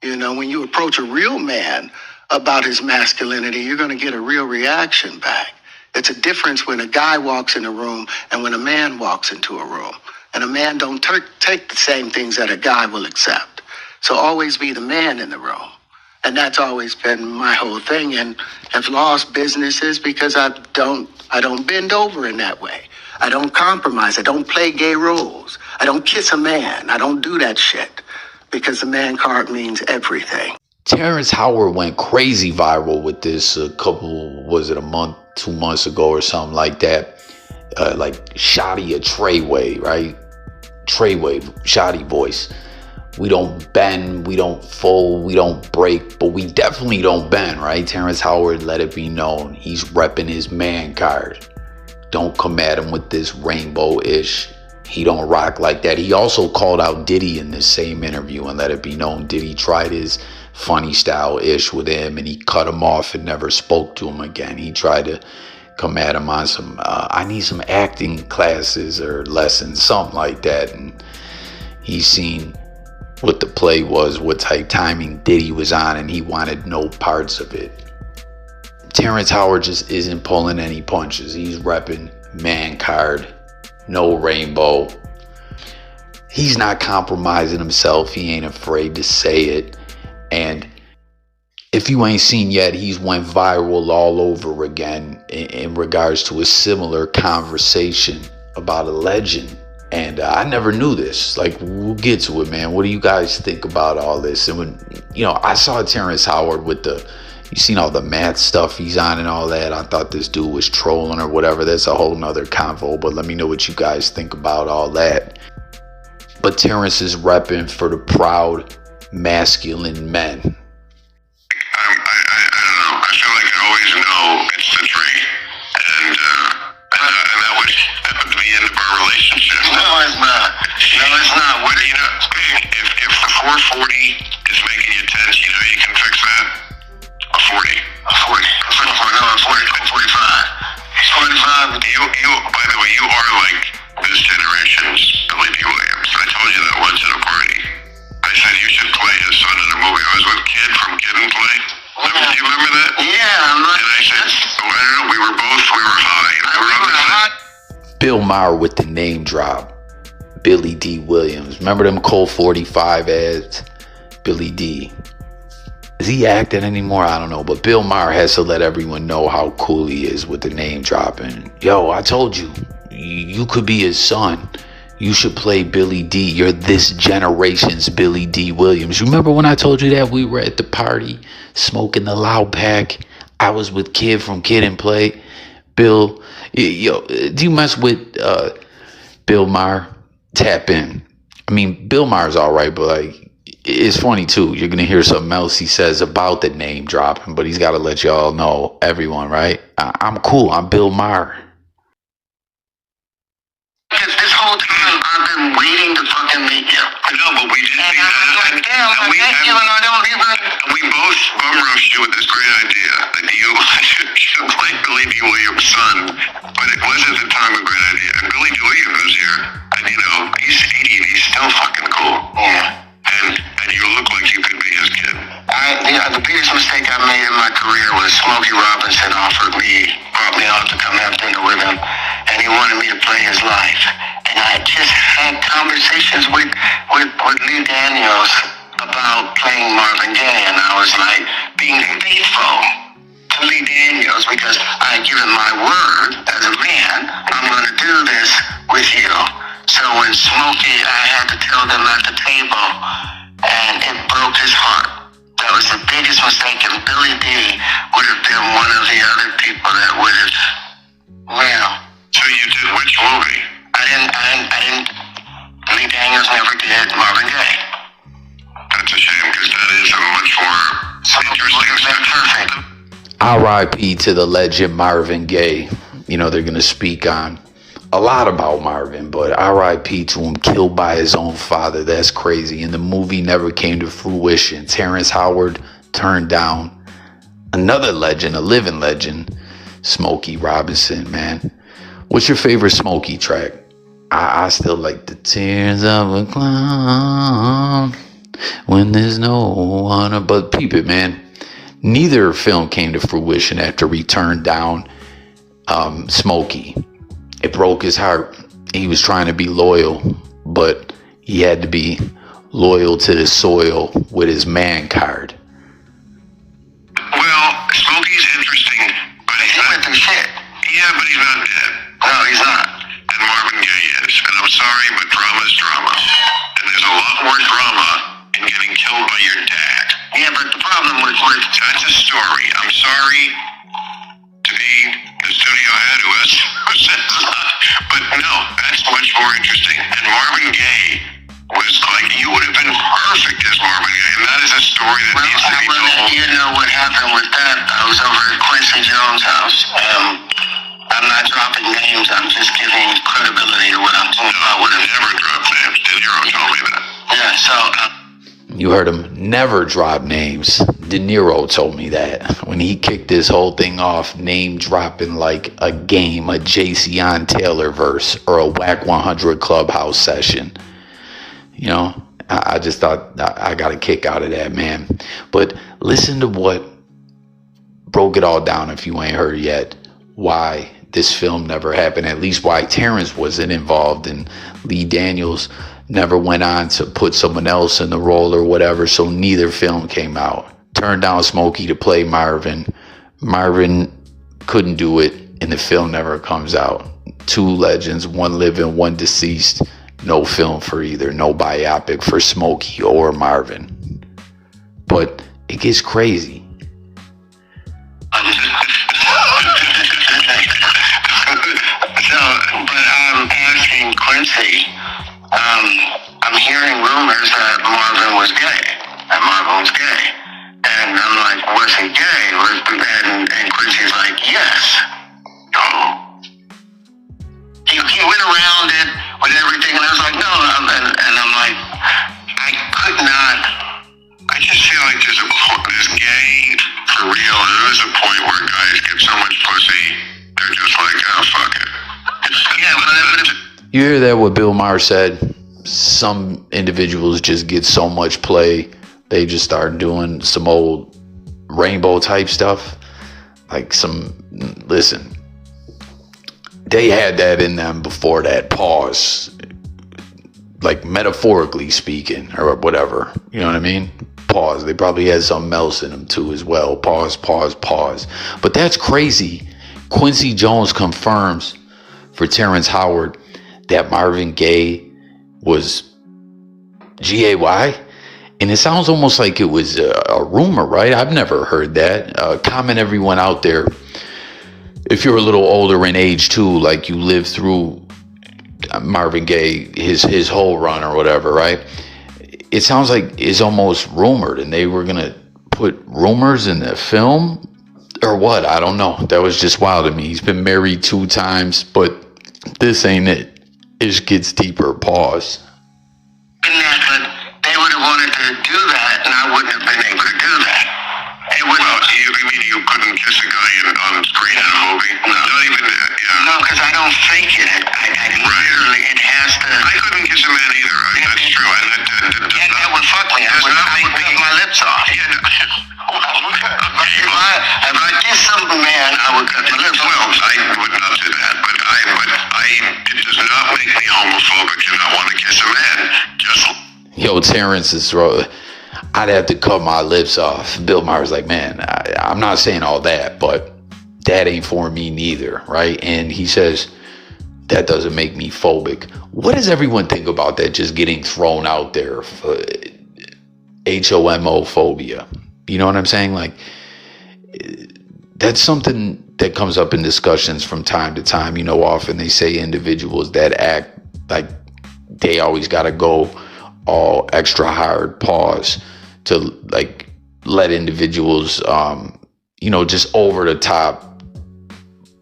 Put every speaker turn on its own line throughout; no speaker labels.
You know, when you approach a real man about his masculinity, you're going to get a real reaction back. It's a difference when a guy walks in a room and when a man walks into a room. And a man don't take the same things that a guy will accept. So always be the man in the room. And that's always been my whole thing, and have lost businesses because I don't bend over in that way. I don't compromise. I don't play gay roles. I don't kiss a man. I don't do that shit because the man card means everything.
Terrence Howard went crazy viral with this a couple, was it a month, 2 months ago or something like that. Like Shoddy a Treyway, right? Treyway, Shoddy voice. We don't bend, we don't fold, we don't break, but we definitely don't bend, right? Terrence Howard let it be known. He's repping his man card. Don't come at him with this rainbow-ish. He don't rock like that. He also called out Diddy in this same interview and let it be known Diddy tried his funny style-ish with him and he cut him off and never spoke to him again. He tried to come at him on some, I need some acting classes or lessons, something like that. And he's seen what the play was, what type timing Diddy was on, and he wanted no parts of it. Terrence Howard just isn't pulling any punches. He's repping man card, no rainbow. He's not compromising himself. He ain't afraid to say it. And if you ain't seen yet, he's went viral all over again in regards to a similar conversation about a legend. And I never knew this. Like, we'll get to it, man. What do you guys think about all this? And when, you know, I saw Terrence Howard with the, you seen all the math stuff he's on and all that. I thought this dude was trolling or whatever. That's a whole nother convo. But let me know what you guys think about all that. But Terrence is repping for the proud, masculine men.
I don't know. I feel like I always know it's the tree. And that would be the end of our relationship. No, it's not. No, it's not. What, you know, if the 440 is making you tense, you know, you can fix that. A 40. A 40. No, a 40. 45. 45. By the way, you are like this generation's Billy D. Williams. I told you that once at a party. I said you should play his son in a movie. I was with Kid from Kid and Play. Do you remember that? Yeah. And I said, oh, I don't know, we were high. I remember that.
Bill Maher with the name drop. Billy D. Williams. Remember them Colt 45 ads? Billy D. Is he acting anymore? I don't know. But Bill Maher has to let everyone know how cool he is with the name dropping. Yo, I told you. You could be his son. You should play Billy D. You're this generation's Billy D. Williams. Remember when I told you that we were at the party smoking the loud pack? I was with Kid from Kid and Play. Bill, yo, do you mess with Bill Maher? Tap in. I mean, Bill Maher's all right, but like, it's funny too. You're gonna hear something else he says about the name dropping, but he's got to let y'all know, everyone, right? I'm cool. I'm Bill Maher.
This whole time I've been waiting to fucking meet you. I know, but we didn't meet. We both bum rushed you with this great idea that you should play Billy D. Williams' son, but it was at the time a great idea. And Billy D. Williams was here, and you know, he's 80 and he's still fucking cool. Yeah. And you look like you could be his kid. The biggest mistake I made in my career was Smokey Robinson brought me out to come have dinner with him, and he wanted me to play his life. And I just had conversations with Lee Daniels about playing Marvin Gaye, and I was like being faithful to Lee Daniels because I had given my word as a man, I'm going to do this with you. So when Smokey, I had to tell them at the table, and it broke his heart. That was the biggest mistake, and Billy D would have been one of the other people that would have, well. So you did which movie? I didn't, Lee Daniels never did Marvin Gaye. That's a shame, because that is a much more interesting perfect.
R.I.P. to the legend Marvin Gaye. You know, they're going to speak on a lot about Marvin, but R.I.P. to him, killed by his own father. That's crazy. And the movie never came to fruition. Terrence Howard turned down another legend, a living legend, Smokey Robinson, man. What's your favorite Smokey track? I still like the Tears of a Clown. When there's no one. But peep it, man. Neither film came to fruition after he turned down Smokey. It broke his heart. He was trying to be loyal, but he had to be loyal to the soil with his man card.
Well, Smokey's interesting, but
He went through shit.
yeah, but he's not dead.
No, he's not.
And Marvin Gaye is. And I'm sorry, but drama's drama. And there's a lot more drama in getting killed by your dad.
Yeah, but the problem with
That's a story. I'm sorry to be the studio head who says that, but no, that's much more interesting. And Marvin Gaye was like, you would have been perfect as Marvin Gaye, and that is a story that needs to be told.
You know what happened with that? I was over at Quincy Jones' house. I'm not dropping names. I'm just giving credibility to what I'm talking about.
I would have never dropped names. De Niro told me that.
Yeah, so...
You heard him never drop names. De Niro told me that when he kicked this whole thing off, name dropping like a game, a Jason Taylor verse or a Whack 100 Clubhouse session. You know, I just thought I got a kick out of that, man. But listen to what broke it all down, if you ain't heard yet, why this film never happened, at least why Terrence wasn't involved and Lee Daniels never went on to put someone else in the role or whatever, so neither film came out. Turned down Smokey to play Marvin. Marvin couldn't do it, and the film never comes out. Two legends, one living, one deceased. No film for either. No biopic for Smokey or Marvin. But it gets crazy.
So, but I'm asking Quincy, I'm hearing rumors that Marvin was gay. And I'm like, was he gay? And Quincy's like, yes. Oh. He went around it with everything, and I was like, no. And I'm like, I could not.
I just feel like there's gay for real. There is a point where guys get so much pussy, they're just like, oh, fuck it.
Yeah, but
You hear that what Bill Maher said? Some individuals just get so much play, they just start doing some old rainbow type stuff. Like listen, they had that in them before that. Pause. Like metaphorically speaking, or whatever. You know what I mean? Pause. They probably had something else in them too as well. Pause. But that's crazy. Quincy Jones confirms for Terrence Howard that Marvin Gaye was GAY. And it sounds almost like it was a rumor, right? I've never heard that. Comment everyone out there, if you're a little older in age too, like you lived through Marvin Gaye, his whole run or whatever, right? It sounds like it's almost rumored, and they were gonna put rumors in the film or what? I don't know. That was just wild to me. He's been married 2 times, but this ain't it. It just gets deeper. Pause.
but they would have wanted to do that, and I wouldn't have been able to do that. It would.
Well, you mean you couldn't kiss a guy on screen in a movie?
No.
Not even, yeah.
No, because I don't fake it. I literally, it has to.
I couldn't kiss a man either. That's true. And
That would fuck me. I would take my lips off. If I kiss some man, I would cut my lips
Well,
off.
I would not do that, but it does not make me homophobic to not want to kiss a man. Just
Yo, Terrence is I'd have to cut my lips off. Bill Maher's like, man, I'm not saying all that, but that ain't for me neither, right? And he says that doesn't make me phobic. What does everyone think about that just getting thrown out there for homophobia? You know what I'm saying? Like, that's something that comes up in discussions from time to time. You know, often they say individuals that act like they always got to go all extra hard, pause, to like let individuals, you know, just over the top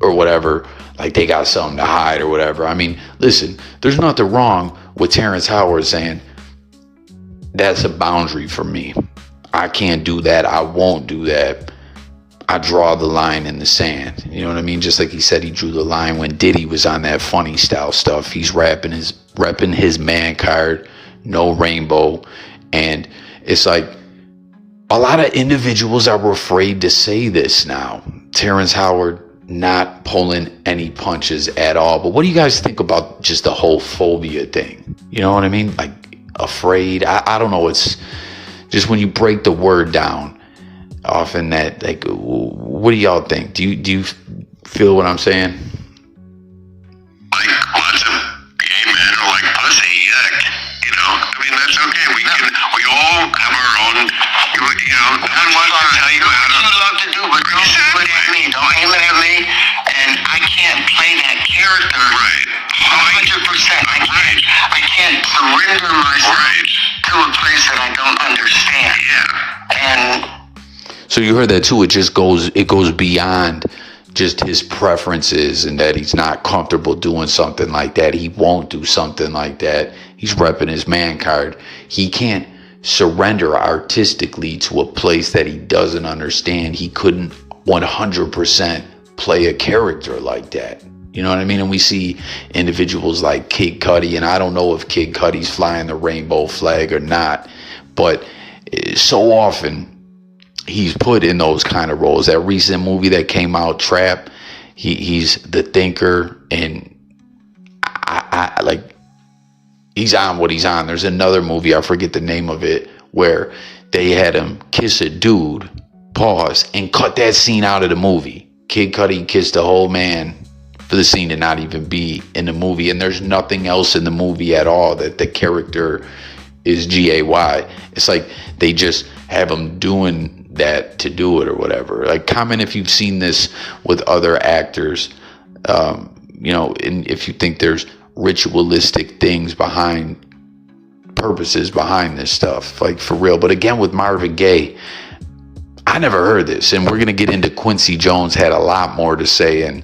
or whatever, like they got something to hide or whatever. I mean, listen, there's nothing wrong with Terrence Howard saying that's a boundary for me. I can't do that. I won't do that. I draw the line in the sand. You know what I mean? Just like he said he drew the line when Diddy was on that funny style stuff. He's repping his man card, no rainbow. And It's like a lot of individuals are afraid to say this now. Terrence Howard not pulling any punches at all. But what do you guys think about just the whole phobia thing? You know what I mean? Like afraid. I don't know. It's just when you break the word down, often that, like, what do y'all think? Do you feel what I'm saying?
Like lots of gay men are like pussy, yuck. You know, I mean, that's okay. We all have our own, no one wants to tell you how to.
You love to do, but don't do it at me. Don't aim it at me. And I can't play that character.
Right.
100%. I can't surrender myself to a place that I don't understand.
Yeah.
And
so you heard that too. It goes beyond just his preferences and that he's not comfortable doing something like that. He won't do something like that. He's repping his man card. He can't surrender artistically to a place that he doesn't understand. He couldn't 100% play a character like that. You know what I mean? And we see individuals like Kid Cudi, and I don't know if Kid Cudi's flying the rainbow flag or not, but so often he's put in those kind of roles. That recent movie that came out, Trap, he's the thinker, and I like, he's on what he's on. There's another movie, I forget the name of it, where they had him kiss a dude, pause, and cut that scene out of the movie. Kid Cudi kissed a whole man for the scene to not even be in the movie, and there's nothing else in the movie at all that the character is GAY. It's like they just have him doing that to do it or whatever. Like, comment if you've seen this with other actors, and if you think there's ritualistic things behind purposes behind this stuff, like for real. But again, with Marvin Gaye, I never heard this, and we're gonna get into Quincy Jones had a lot more to say, and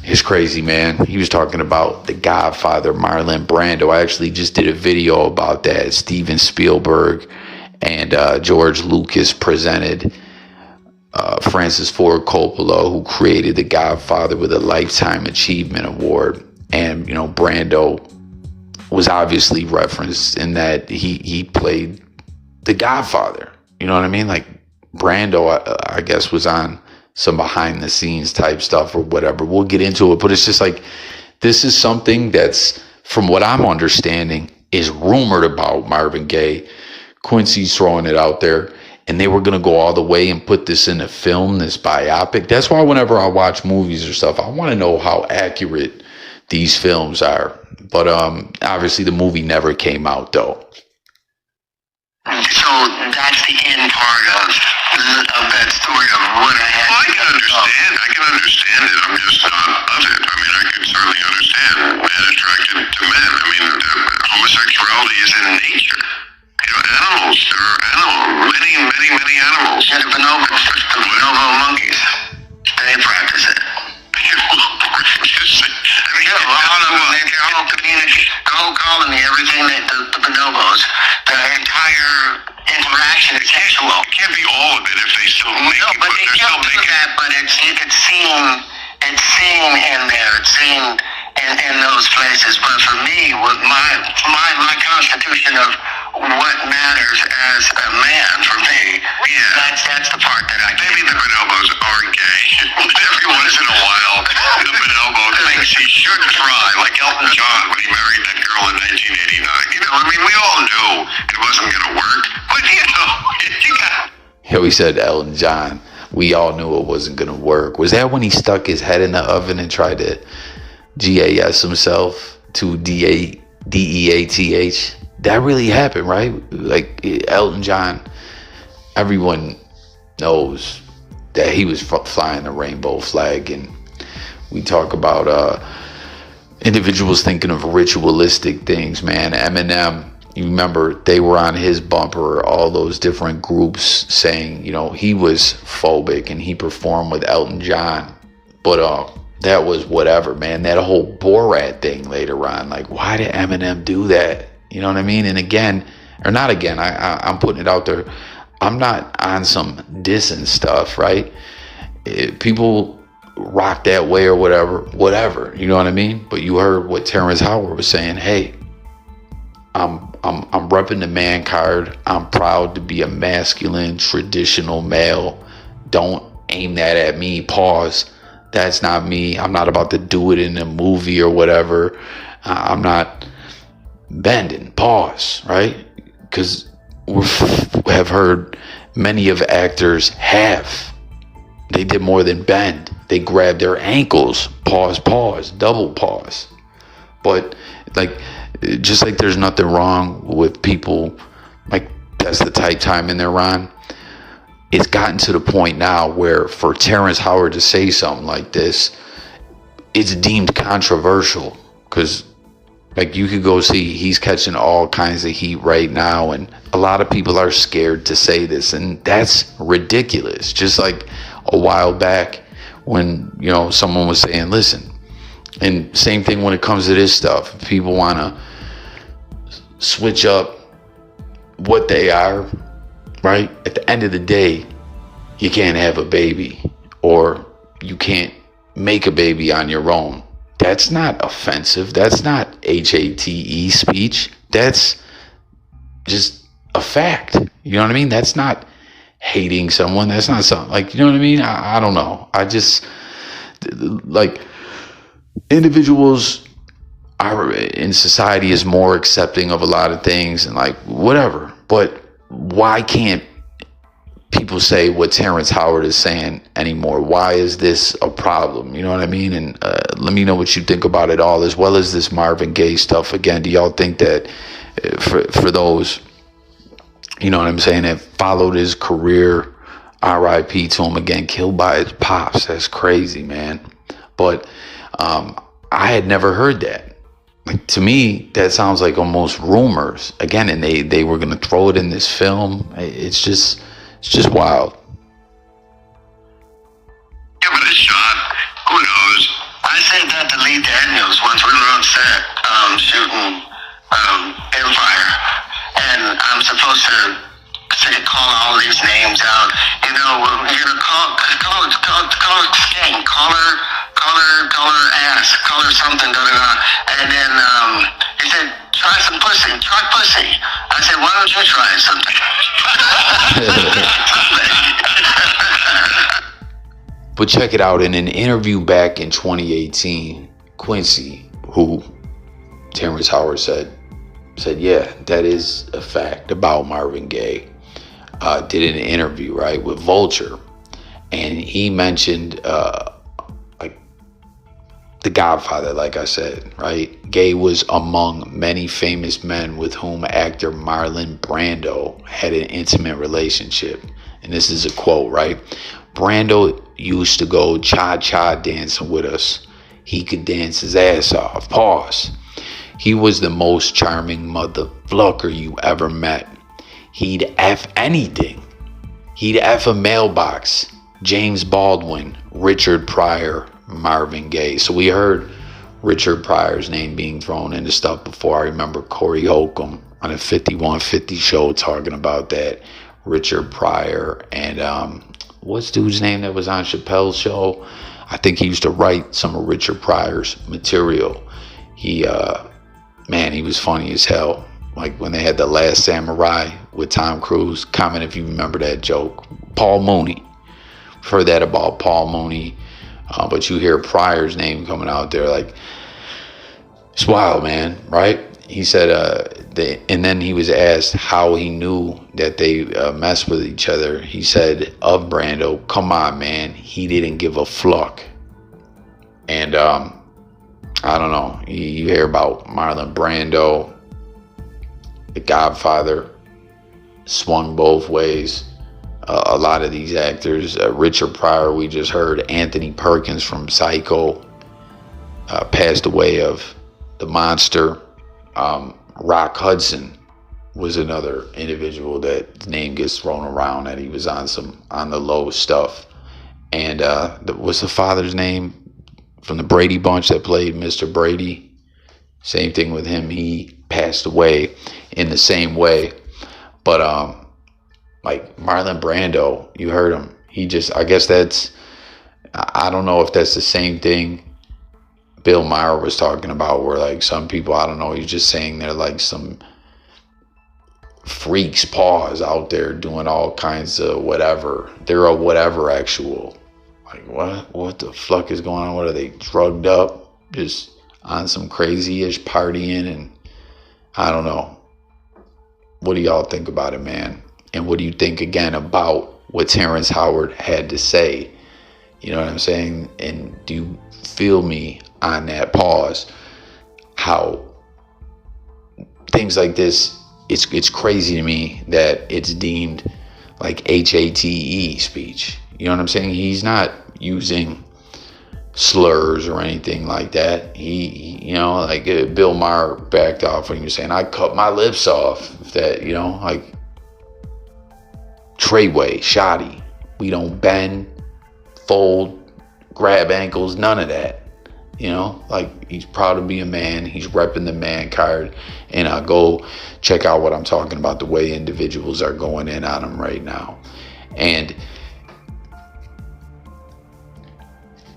it's crazy, man. He was talking about The Godfather, Marlon Brando. I actually just did a video about that. Steven Spielberg and George Lucas presented Francis Ford Coppola, who created The Godfather, with a Lifetime Achievement Award. And, Brando was obviously referenced in that he played The Godfather. You know what I mean? Like, Brando, I guess, was on some behind the scenes type stuff or whatever. We'll get into it, but it's just like, this is something that's, from what I'm understanding, is rumored about Marvin Gaye. Quincy's throwing it out there, and they were going to go all the way and put this in a film, this biopic. That's why whenever I watch movies or stuff, I want to know how accurate these films are. But obviously the movie never came out, though.
So that's the end part of that story of what I had.
Well, I can understand it. I'm just not of it. I mean, I can certainly understand men attracted to men. I mean, homosexuality is in nature. Animals, there are animals, many animals.
Yeah, the bonobo monkeys, they practice it. Their whole community, the whole colony, everything that the bonobos, the entire interaction is sexual.
It can't be all of it if they still make it,
but they still do that, but it's seen in there, it's seen in those places. But for me, with my constitution of what matters as a man, for me, that's the part that I get.
Maybe the bonobos are gay. Every once in a while, the bonobo thinks he should try, like Elton John when he married that girl in 1989. I mean, we all knew it wasn't going to work, but you got.
Yeah, we said Elton John. We all knew it wasn't going to work. Was that when he stuck his head in the oven and tried to GAS himself to DEATH? That really happened, right? Like, Elton John, everyone knows that he was flying the rainbow flag. And we talk about individuals thinking of ritualistic things, man. Eminem, you remember they were on his bumper, all those different groups saying, he was phobic and he performed with Elton John. But that was whatever, man. That whole Borat thing later on, like, why did Eminem do that? You know what I mean? And again, or not again, I'm putting it out there. I'm not on some dissing stuff, right? People rock that way or whatever, you know what I mean? But you heard what Terrence Howard was saying. Hey, I'm repping the man card. I'm proud to be a masculine, traditional male. Don't aim that at me. Pause. That's not me. I'm not about to do it in a movie or whatever. I'm not bending. Pause. Right? Because we have heard many of actors have. They did more than bend. They grabbed their ankles. Pause, double pause. But like, just like there's nothing wrong with people, like that's the tight time in their run. It's gotten to the point now where for Terrence Howard to say something like this, it's deemed controversial. Because like you could go see, he's catching all kinds of heat right now, and a lot of people are scared to say this, and that's ridiculous. Just like a while back when, you know, someone was saying, listen, and same thing when it comes to this stuff. People want to switch up what they are, right? At the end of the day, you can't have a baby, or you can't make a baby on your own. That's not offensive. That's not HATE speech. That's just a fact. You know what I mean? That's not hating someone. That's not something like, you know what I mean? I don't know. I just like individuals are in society is more accepting of a lot of things and like whatever. But why can't people say what Terrence Howard is saying anymore? Why is this a problem? You know what I mean? And let me know what you think about it all, as well as this Marvin Gaye stuff. Again, do y'all think that for those, you know what I'm saying, that followed his career, R.I.P. to him again, killed by his pops? That's crazy, man. But I had never heard that. Like, to me, that sounds like almost rumors. Again, and they were going to throw it in this film. It's just wild.
Give it a shot. Who knows?
I said that to Lee Daniels once we were on set shooting Empire, and I'm supposed to call all these names out. You know, you're gonna call her skank, call her ass, call her something, and then he said, try some pussy, try pussy. I said, why don't you try something?
But check it out. In an interview back in 2018, Quincy, who Terrence Howard said, yeah, that is a fact about Marvin Gaye, did an interview, right, with Vulture. And he mentioned, like, The Godfather, like I said, right? Gaye was among many famous men with whom actor Marlon Brando had an intimate relationship. And this is a quote, right? Brando used to go cha-cha dancing with us. He could dance his ass off. Pause. He was the most charming motherfucker you ever met. He'd F anything. He'd F a mailbox. James Baldwin, Richard Pryor, Marvin Gaye. So we heard Richard Pryor's name being thrown into stuff before. I remember Corey Holcomb on a 5150 show talking about that. Richard Pryor and what's dude's name that was on Chappelle's show? I think he used to write some of Richard Pryor's material. He he was funny as hell. Like when they had The Last Samurai with Tom Cruise. Comment if you remember that joke. Paul Mooney. I've heard that about Paul Mooney. But you hear Pryor's name coming out there, like, it's wild, man, right? He said, and then he was asked how he knew that they messed with each other. He said of Brando, come on, man, he didn't give a fluck. And I don't know, you hear about Marlon Brando, The Godfather, swung both ways. A lot of these actors, Richard Pryor, we just heard, Anthony Perkins from Psycho, passed away of the monster. Rock Hudson was another individual that the name gets thrown around, that he was on the low stuff. And what's the father's name from the Brady Bunch that played Mr. Brady? Same thing with him. He passed away in the same way. But like Marlon Brando, you heard him. He just, I guess that's, I don't know if that's the same thing Bill Maher was talking about, where like some people, I don't know, he's just saying they're like some freaks, pause, out there doing all kinds of whatever. They're a whatever actual. Like, what the fuck is going on? What are they, drugged up, just on some crazy-ish partying? And I don't know. What do y'all think about it, man? And what do you think, again, about what Terrence Howard had to say? You know what I'm saying? And do you feel me on that pause? How things like this, it's crazy to me that it's deemed like HATE speech. You know what I'm saying? He's not using slurs or anything like that. He you know, like Bill Maher backed off when he was saying, I cut my lips off. That, you know, like Treyway, shoddy. We don't bend, fold, grab ankles, none of that. You know, like, he's proud to be a man. He's repping the man card. And go check out what I'm talking about, the way individuals are going in on him right now. And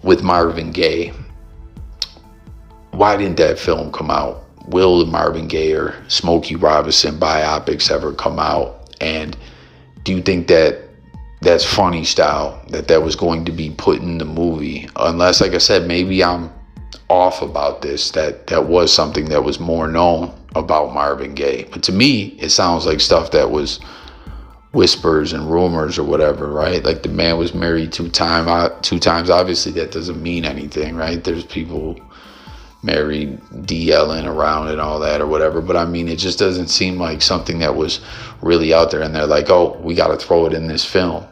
with Marvin Gaye, why didn't that film come out? Will the Marvin Gaye or Smokey Robinson biopics ever come out? And do you think that that's funny style, that was going to be put in the movie? Unless, like I said, maybe I'm off about this, that was something that was more known about Marvin Gaye. But to me, it sounds like stuff that was whispers and rumors or whatever, right? Like, the man was married two times. Obviously, that doesn't mean anything, right? There's people married DLing around and all that or whatever. But I mean, it just doesn't seem like something that was really out there. And they're like, oh, we got to throw it in this film.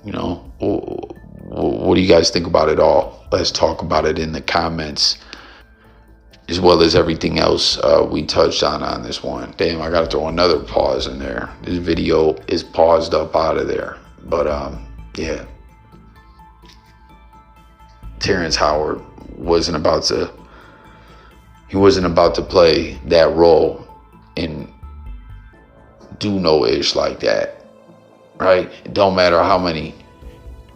You know, what do you guys think about it all? Let's talk about it in the comments, as well as everything else we touched on this one. Damn, I got to throw another pause in there. This video is paused up out of there. But yeah, Terrence Howard wasn't about to play that role and do no ish like that, right? It don't matter how many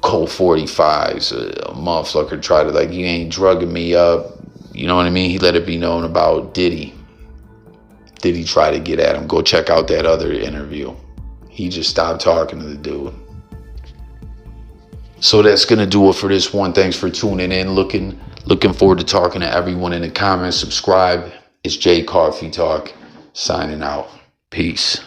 Colt 45s a motherfucker try to, like, you ain't drugging me up. You know what I mean? He let it be known about Diddy. Diddy tried to get at him. Go check out that other interview. He just stopped talking to the dude. So that's gonna do it for this one. Thanks for tuning in. Looking forward to talking to everyone in the comments. Subscribe. It's Jay Coffee Talk signing out. Peace.